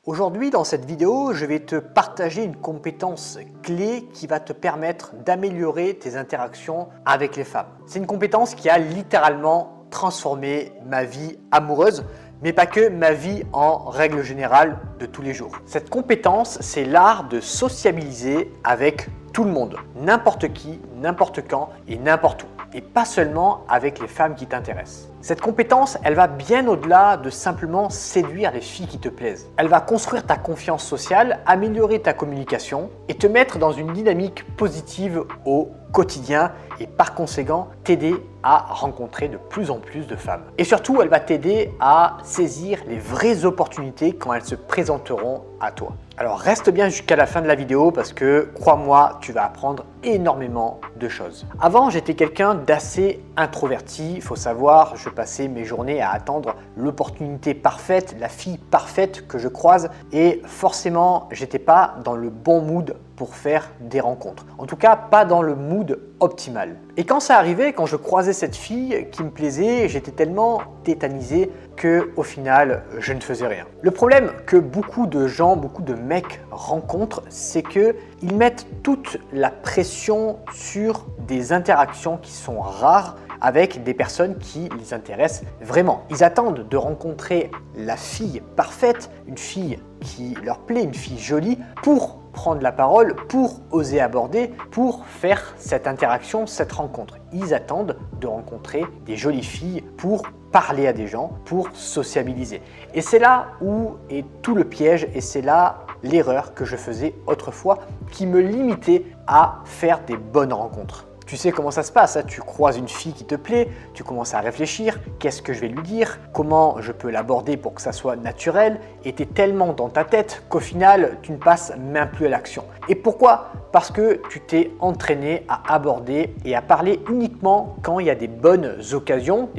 Aujourd'hui, dans cette vidéo, je vais te partager une compétence clé qui va te permettre d'améliorer tes interactions avec les femmes. C'est une compétence qui a littéralement transformé ma vie amoureuse, mais pas que, ma vie en règle générale de tous les jours. Cette compétence, c'est l'art de sociabiliser avec tout le monde, n'importe qui, n'importe quand et n'importe où. Et pas seulement avec les femmes qui t'intéressent. Cette compétence, elle va bien au-delà de simplement séduire les filles qui te plaisent. Elle va construire ta confiance sociale, améliorer ta communication et te mettre dans une dynamique positive au quotidien et par conséquent t'aider à rencontrer de plus en plus de femmes. Et surtout, elle va t'aider à saisir les vraies opportunités quand elles se présenteront à toi. Alors reste bien jusqu'à la fin de la vidéo parce que crois-moi, tu vas apprendre énormément de choses. Avant, j'étais quelqu'un d'assez introverti. Il faut savoir, je passais mes journées à attendre l'opportunité parfaite, la fille parfaite que je croise et forcément, j'étais pas dans le bon mood pour faire des rencontres. En tout cas, pas dans le mood optimal. Et quand ça arrivait, quand je croisais cette fille qui me plaisait, j'étais tellement tétanisé que au final, je ne faisais rien. Le problème que beaucoup de gens, beaucoup de mecs rencontrent, c'est que ils mettent toute la pression sur des interactions qui sont rares avec des personnes qui les intéressent vraiment. Ils attendent de rencontrer la fille parfaite, une fille qui leur plaît, une fille jolie, pour prendre la parole, pour oser aborder, pour faire cette interaction, cette rencontre. Ils attendent de rencontrer des jolies filles pour parler à des gens, pour sociabiliser. Et c'est là où est tout le piège et c'est là l'erreur que je faisais autrefois qui me limitait à faire des bonnes rencontres. Tu sais comment ça se passe, hein? Tu croises une fille qui te plaît, tu commences à réfléchir, qu'est-ce que je vais lui dire, comment je peux l'aborder pour que ça soit naturel et tu es tellement dans ta tête qu'au final, tu ne passes même plus à l'action. Et pourquoi? Parce que tu t'es entraîné à aborder et à parler uniquement quand il y a des bonnes occasions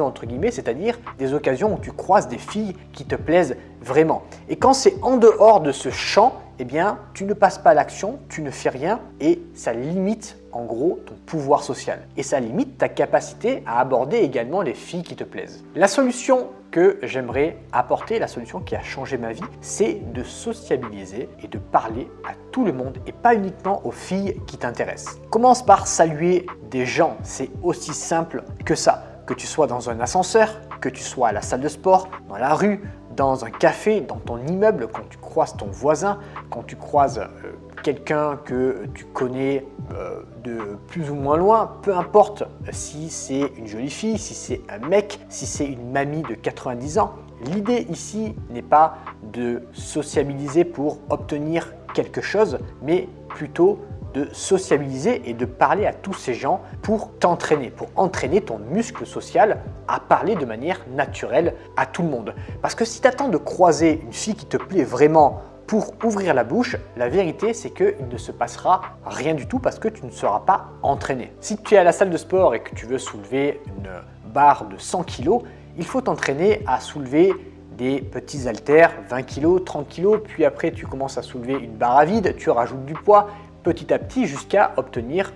entre guillemets, c'est-à-dire des occasions où tu croises des filles qui te plaisent vraiment. Et quand c'est en dehors de ce champ, eh bien, tu ne passes pas à l'action, tu ne fais rien et ça limite en gros ton pouvoir social. Et ça limite ta capacité à aborder également les filles qui te plaisent. La solution que j'aimerais apporter, la solution qui a changé ma vie, c'est de sociabiliser et de parler à tout le monde et pas uniquement aux filles qui t'intéressent. Commence par saluer des gens, c'est aussi simple que ça. Que tu sois dans un ascenseur, que tu sois à la salle de sport, dans la rue, dans un café, dans ton immeuble, quand tu croises ton voisin, quand tu croises quelqu'un que tu connais de plus ou moins loin, peu importe si c'est une jolie fille, si c'est un mec, si c'est une mamie de 90 ans. L'idée ici n'est pas de sociabiliser pour obtenir quelque chose, mais plutôt de sociabiliser et de parler à tous ces gens pour t'entraîner, pour entraîner ton muscle social à parler de manière naturelle à tout le monde. Parce que si tu attends de croiser une fille qui te plaît vraiment pour ouvrir la bouche, la vérité c'est qu'il ne se passera rien du tout parce que tu ne seras pas entraîné. Si tu es à la salle de sport et que tu veux soulever une barre de 100 kg, il faut t'entraîner à soulever des petits haltères, 20 kg, 30 kg, puis après tu commences à soulever une barre à vide, tu rajoutes du poids petit à petit jusqu'à obtenir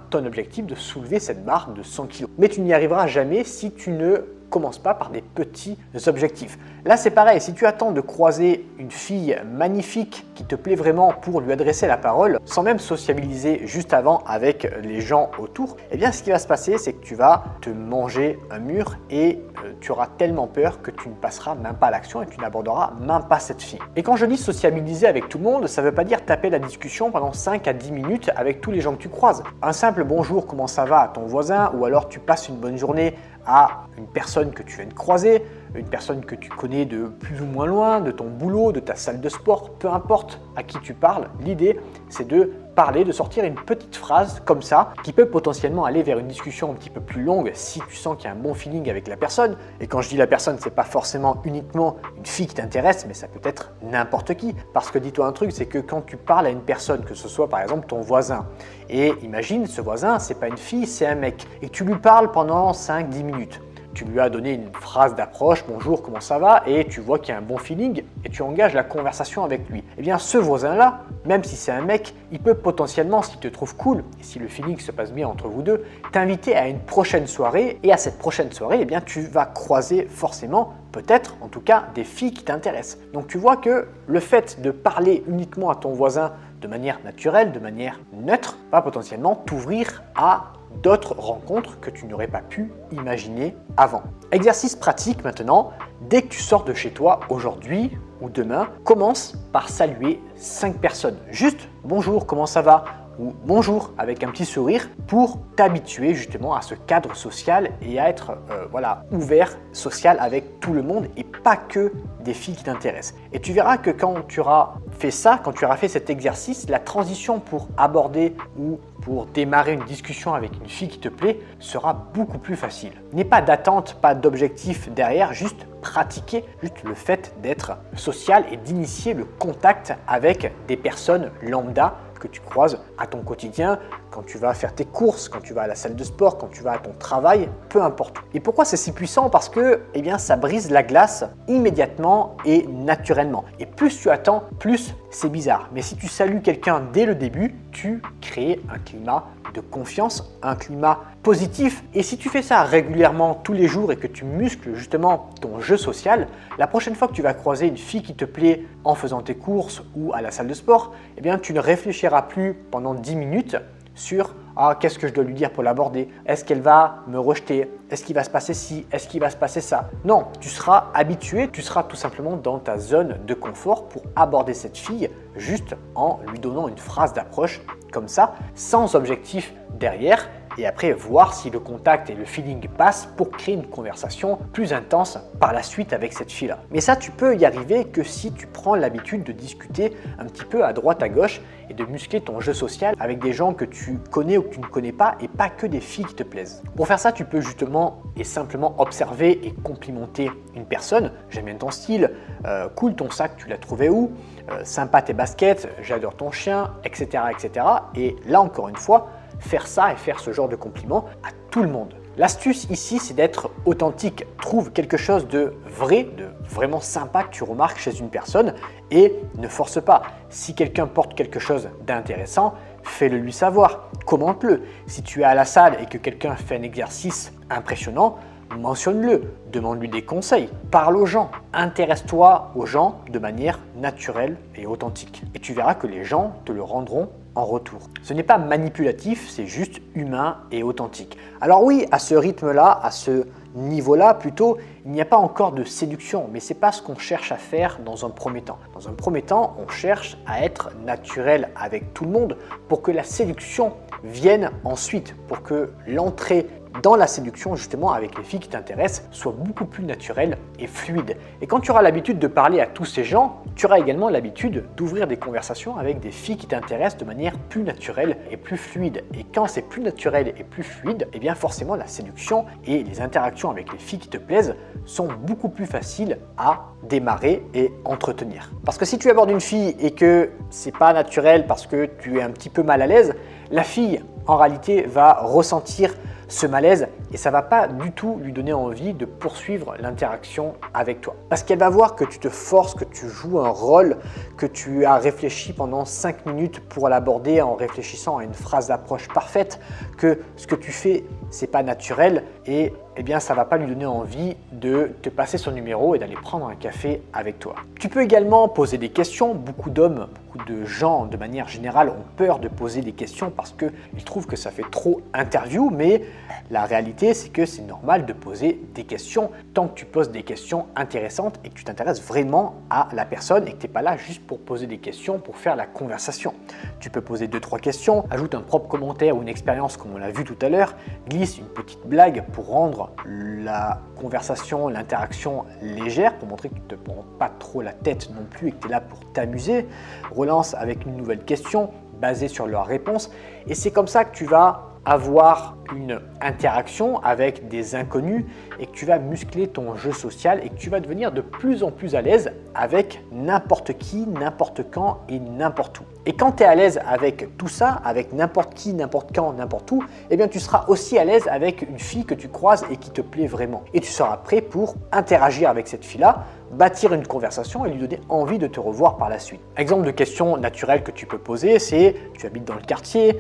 ton objectif de soulever cette barre de 100 kg. Mais tu n'y arriveras jamais si tu ne commences pas par des petits objectifs. Là, c'est pareil, si tu attends de croiser une fille magnifique qui te plaît vraiment pour lui adresser la parole, sans même sociabiliser juste avant avec les gens autour, eh bien, ce qui va se passer, c'est que tu vas te manger un mur et tu auras tellement peur que tu ne passeras même pas à l'action et tu n'aborderas même pas cette fille. Et quand je dis sociabiliser avec tout le monde, ça ne veut pas dire taper la discussion pendant 5 à 10 minutes avec tous les gens que tu croises. Un simple bonjour, comment ça va à ton voisin, ou alors tu passes une bonne journée à une personne que tu viens de croiser, une personne que tu connais de plus ou moins loin, de ton boulot, de ta salle de sport, peu importe à qui tu parles, l'idée c'est de parler, de sortir une petite phrase comme ça qui peut potentiellement aller vers une discussion un petit peu plus longue si tu sens qu'il y a un bon feeling avec la personne. Et quand je dis la personne, c'est pas forcément uniquement une fille qui t'intéresse, mais ça peut être n'importe qui. Parce que dis-toi un truc, c'est que quand tu parles à une personne, que ce soit par exemple ton voisin, et imagine ce voisin, c'est pas une fille, c'est un mec, et tu lui parles pendant 5-10 minutes. tu lui as donné une phrase d'approche, bonjour, comment ça va, et tu vois qu'il y a un bon feeling et tu engages la conversation avec lui. Eh bien ce voisin-là, même si c'est un mec, il peut potentiellement, s'il te trouve cool et si le feeling se passe bien entre vous deux, t'inviter à une prochaine soirée et à cette prochaine soirée, eh bien tu vas croiser forcément, peut-être en tout cas, des filles qui t'intéressent. Donc tu vois que le fait de parler uniquement à ton voisin de manière naturelle, de manière neutre, va potentiellement t'ouvrir à d'autres rencontres que tu n'aurais pas pu imaginer avant. Exercice pratique maintenant, dès que tu sors de chez toi aujourd'hui ou demain, commence par saluer 5 personnes. Juste bonjour, comment ça va ? Ou bonjour avec un petit sourire pour t'habituer justement à ce cadre social et à être ouvert social avec tout le monde et pas que des filles qui t'intéressent. Et tu verras que quand tu auras fait ça, quand tu auras fait cet exercice, la transition pour aborder ou pour démarrer une discussion avec une fille qui te plaît sera beaucoup plus facile. N'aie pas d'attente, pas d'objectif derrière, juste pratiquer juste le fait d'être social et d'initier le contact avec des personnes lambda que tu croises à ton quotidien, quand tu vas faire tes courses, quand tu vas à la salle de sport, quand tu vas à ton travail, peu importe. Et pourquoi c'est si puissant? Parce que ça brise la glace immédiatement et naturellement. Et plus tu attends, plus c'est bizarre. Mais si tu salues quelqu'un dès le début, tu crées un climat de confiance, un climat positif. Et si tu fais ça régulièrement tous les jours et que tu muscles justement ton jeu social, la prochaine fois que tu vas croiser une fille qui te plaît en faisant tes courses ou à la salle de sport, tu ne réfléchiras plus pendant 10 minutes sur qu'est-ce que je dois lui dire pour l'aborder? Est-ce qu'elle va me rejeter? Est-ce qu'il va se passer ci? Est-ce qu'il va se passer ça? Non, tu seras habitué, tu seras tout simplement dans ta zone de confort pour aborder cette fille juste en lui donnant une phrase d'approche comme ça, sans objectif derrière, et après voir si le contact et le feeling passent pour créer une conversation plus intense par la suite avec cette fille-là. Mais ça, tu peux y arriver que si tu prends l'habitude de discuter un petit peu à droite à gauche et de muscler ton jeu social avec des gens que tu connais ou que tu ne connais pas et pas que des filles qui te plaisent. Pour faire ça, tu peux justement et simplement observer et complimenter une personne. J'aime bien ton style, cool ton sac, tu l'as trouvé où? Sympa tes baskets, j'adore ton chien, etc., etc. Et là encore une fois, faire ça et faire ce genre de compliment à tout le monde. L'astuce ici, c'est d'être authentique. Trouve quelque chose de vrai, de vraiment sympa que tu remarques chez une personne et ne force pas. Si quelqu'un porte quelque chose d'intéressant, fais-le lui savoir, commente-le. Si tu es à la salle et que quelqu'un fait un exercice impressionnant, mentionne-le, demande-lui des conseils, parle aux gens, intéresse-toi aux gens de manière naturelle et authentique. Et tu verras que les gens te le rendront en retour. Ce n'est pas manipulatif, c'est juste humain et authentique. Alors oui, à ce rythme-là, à ce niveau-là plutôt, il n'y a pas encore de séduction, mais ce n'est pas ce qu'on cherche à faire dans un premier temps. Dans un premier temps, on cherche à être naturel avec tout le monde pour que la séduction vienne ensuite, pour que l'entrée dans la séduction justement avec les filles qui t'intéressent soit beaucoup plus naturelle et fluide. Et quand tu auras l'habitude de parler à tous ces gens, tu auras également l'habitude d'ouvrir des conversations avec des filles qui t'intéressent de manière plus naturelle et plus fluide. Et quand c'est plus naturel et plus fluide, forcément la séduction et les interactions avec les filles qui te plaisent sont beaucoup plus faciles à démarrer et entretenir. Parce que si tu abordes une fille et que c'est pas naturel parce que tu es un petit peu mal à l'aise, la fille en réalité va ressentir ce malaise et ça va pas du tout lui donner envie de poursuivre l'interaction avec toi. Parce qu'elle va voir que tu te forces, que tu joues un rôle, que tu as réfléchi pendant 5 minutes pour l'aborder en réfléchissant à une phrase d'approche parfaite, que ce que tu fais c'est pas naturel et ça va pas lui donner envie de te passer son numéro et d'aller prendre un café avec toi. Tu peux également poser des questions. Beaucoup d'hommes, beaucoup de gens de manière générale ont peur de poser des questions parce qu'ils trouvent que ça fait trop interview, mais la réalité c'est que c'est normal de poser des questions tant que tu poses des questions intéressantes et que tu t'intéresses vraiment à la personne et que tu n'es pas là juste pour poser des questions pour faire la conversation. Tu peux poser 2-3 questions, ajoute un propre commentaire ou une expérience comme on l'a vu tout à l'heure, glisse une petite blague pour rendre la conversation, l'interaction légère pour montrer que tu ne te prends pas trop la tête non plus et que tu es là pour t'amuser. Relance avec une nouvelle question basée sur leur réponse et c'est comme ça que tu vas avoir une interaction avec des inconnus et que tu vas muscler ton jeu social et que tu vas devenir de plus en plus à l'aise avec n'importe qui, n'importe quand et n'importe où. Et quand tu es à l'aise avec tout ça, avec n'importe qui, n'importe quand, n'importe où, eh bien tu seras aussi à l'aise avec une fille que tu croises et qui te plaît vraiment. Et tu seras prêt pour interagir avec cette fille-là, bâtir une conversation et lui donner envie de te revoir par la suite. Exemple de question naturelle que tu peux poser, c'est tu habites dans le quartier,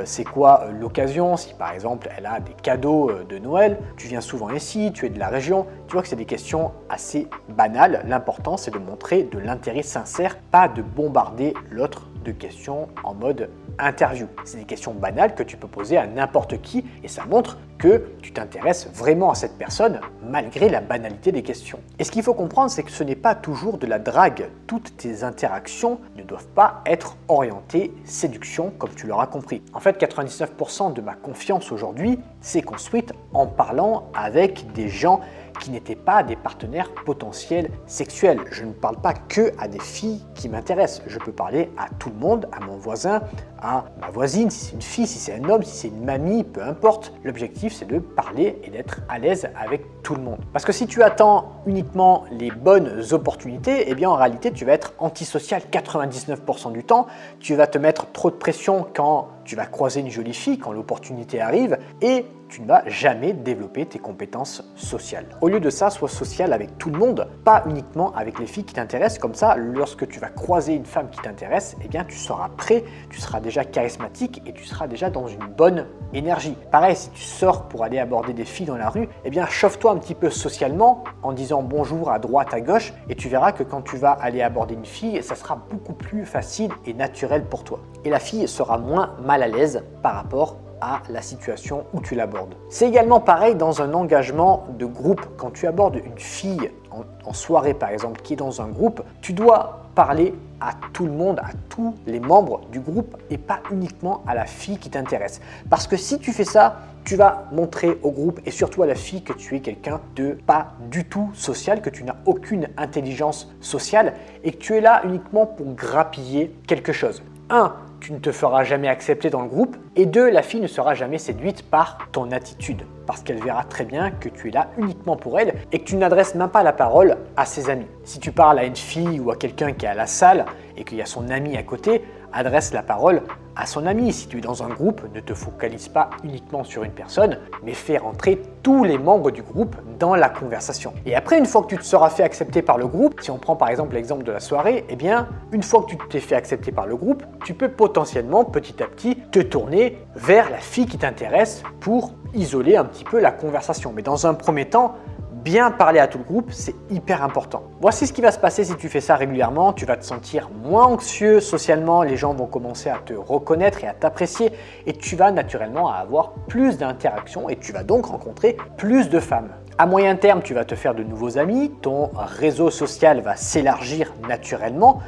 c'est quoi l'occasion? Si par exemple elle a des cadeaux de Noël, tu viens souvent ici, tu es de la région, tu vois que c'est des questions assez banales. L'important c'est de montrer de l'intérêt sincère, pas de bombarder l'autre de questions en mode interview. C'est des questions banales que tu peux poser à n'importe qui et ça montre que tu t'intéresses vraiment à cette personne malgré la banalité des questions. Et ce qu'il faut comprendre, c'est que ce n'est pas toujours de la drague. Toutes tes interactions ne doivent pas être orientées séduction comme tu l'auras compris. En fait, 99% de ma confiance aujourd'hui s'est construite en parlant avec des gens qui n'étaient pas des partenaires potentiels sexuels. Je ne parle pas que à des filles qui m'intéressent. Je peux parler à tout le monde, à mon voisin, à ma voisine, si c'est une fille, si c'est un homme, si c'est une mamie, peu importe. L'objectif, c'est de parler et d'être à l'aise avec tout le monde. Parce que si tu attends uniquement les bonnes opportunités, eh bien en réalité, tu vas être antisocial 99% du temps. Tu vas te mettre trop de pression quand tu vas croiser une jolie fille, quand l'opportunité arrive et tu ne vas jamais développer tes compétences sociales. Au lieu de ça, sois social avec tout le monde, pas uniquement avec les filles qui t'intéressent. Comme ça, lorsque tu vas croiser une femme qui t'intéresse, eh bien tu seras prêt, tu seras déjà charismatique et tu seras déjà dans une bonne énergie. Pareil, si tu sors pour aller aborder des filles dans la rue, eh bien chauffe-toi un petit peu socialement en disant bonjour à droite, à gauche et tu verras que quand tu vas aller aborder une fille, ça sera beaucoup plus facile et naturel pour toi. Et la fille sera moins mal à l'aise par rapport à la situation où tu l'abordes. C'est également pareil dans un engagement de groupe. Quand tu abordes une fille en soirée par exemple qui est dans un groupe, tu dois parler à tout le monde, à tous les membres du groupe et pas uniquement à la fille qui t'intéresse. Parce que si tu fais ça, tu vas montrer au groupe et surtout à la fille que tu es quelqu'un de pas du tout social, que tu n'as aucune intelligence sociale et que tu es là uniquement pour grappiller quelque chose. 1. Tu ne te feras jamais accepter dans le groupe et 2. La fille ne sera jamais séduite par ton attitude parce qu'elle verra très bien que tu es là uniquement pour elle et que tu n'adresses même pas la parole à ses amis. Si tu parles à une fille ou à quelqu'un qui est à la salle et qu'il y a son ami à côté, adresse la parole à son ami. Si tu es dans un groupe, ne te focalise pas uniquement sur une personne, mais fais rentrer tous les membres du groupe dans la conversation. Et après, une fois que tu te seras fait accepter par le groupe, si on prend par exemple l'exemple de la soirée, eh bien, une fois que tu t'es fait accepter par le groupe, tu peux potentiellement petit à petit te tourner vers la fille qui t'intéresse pour isoler un petit peu la conversation. Mais dans un premier temps, bien parler à tout le groupe, c'est hyper important. Voici ce qui va se passer si tu fais ça régulièrement. Tu vas te sentir moins anxieux socialement, les gens vont commencer à te reconnaître et à t'apprécier et tu vas naturellement avoir plus d'interactions et tu vas donc rencontrer plus de femmes. À moyen terme, tu vas te faire de nouveaux amis, ton réseau social va s'élargir naturellement.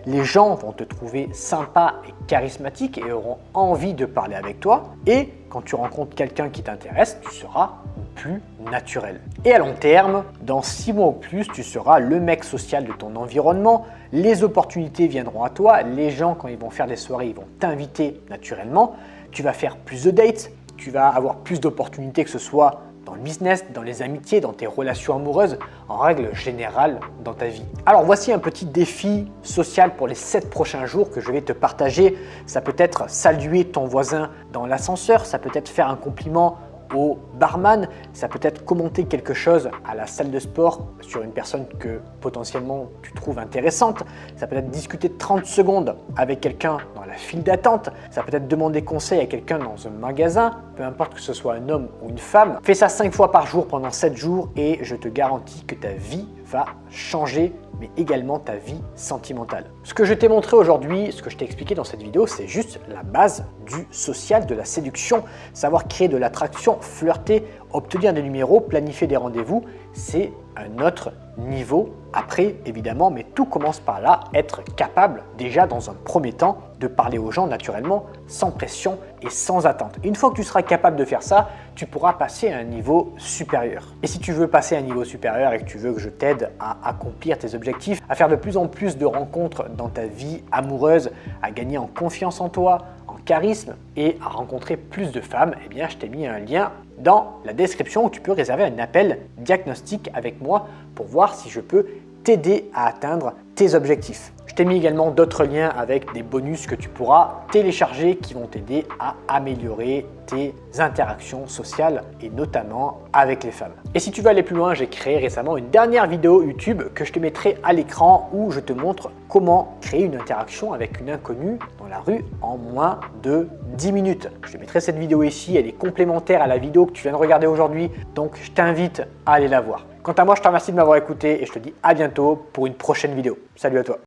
Les gens vont te trouver sympa et charismatique et auront envie de parler avec toi. Et quand tu rencontres quelqu'un qui t'intéresse, tu seras plus naturel. Et à long terme, dans 6 mois ou plus, tu seras le mec social de ton environnement. Les opportunités viendront à toi. Les gens, quand ils vont faire des soirées, ils vont t'inviter naturellement. Tu vas faire plus de dates. Tu vas avoir plus d'opportunités, que ce soit dans le business, dans les amitiés, dans tes relations amoureuses, en règle générale dans ta vie. Alors voici un petit défi social pour les 7 prochains jours que je vais te partager. Ça peut être saluer ton voisin dans l'ascenseur, ça peut être faire un compliment au barman, ça peut être commenter quelque chose à la salle de sport sur une personne que potentiellement tu trouves intéressante, ça peut être discuter 30 secondes avec quelqu'un dans la file d'attente, ça peut être demander conseil à quelqu'un dans un magasin, peu importe que ce soit un homme ou une femme. Fais ça 5 fois par jour pendant 7 jours et je te garantis que ta vie va changer, mais également ta vie sentimentale. Ce que je t'ai montré aujourd'hui, ce que je t'ai expliqué dans cette vidéo, c'est juste la base du social, de la séduction, savoir créer de l'attraction, flirter, obtenir des numéros, planifier des rendez-vous, c'est un autre niveau. Après, évidemment, mais tout commence par là, être capable déjà dans un premier temps de parler aux gens naturellement, sans pression et sans attente. Et une fois que tu seras capable de faire ça, tu pourras passer à un niveau supérieur. Et si tu veux passer à un niveau supérieur et que tu veux que je t'aide à accomplir tes objectifs, à faire de plus en plus de rencontres dans ta vie amoureuse, à gagner en confiance en toi, en charisme et à rencontrer plus de femmes, eh bien, je t'ai mis un lien dans la description où tu peux réserver un appel diagnostic avec moi pour voir si je peux t'aider à atteindre tes objectifs. Je t'ai mis également d'autres liens avec des bonus que tu pourras télécharger qui vont t'aider à améliorer tes interactions sociales et notamment avec les femmes. Et si tu veux aller plus loin, j'ai créé récemment une dernière vidéo YouTube que je te mettrai à l'écran où je te montre comment créer une interaction avec une inconnue dans la rue en moins de 10 minutes. Je te mettrai cette vidéo ici, elle est complémentaire à la vidéo que tu viens de regarder aujourd'hui, donc je t'invite à aller la voir. Quant à moi, je te remercie de m'avoir écouté et je te dis à bientôt pour une prochaine vidéo. Salut à toi.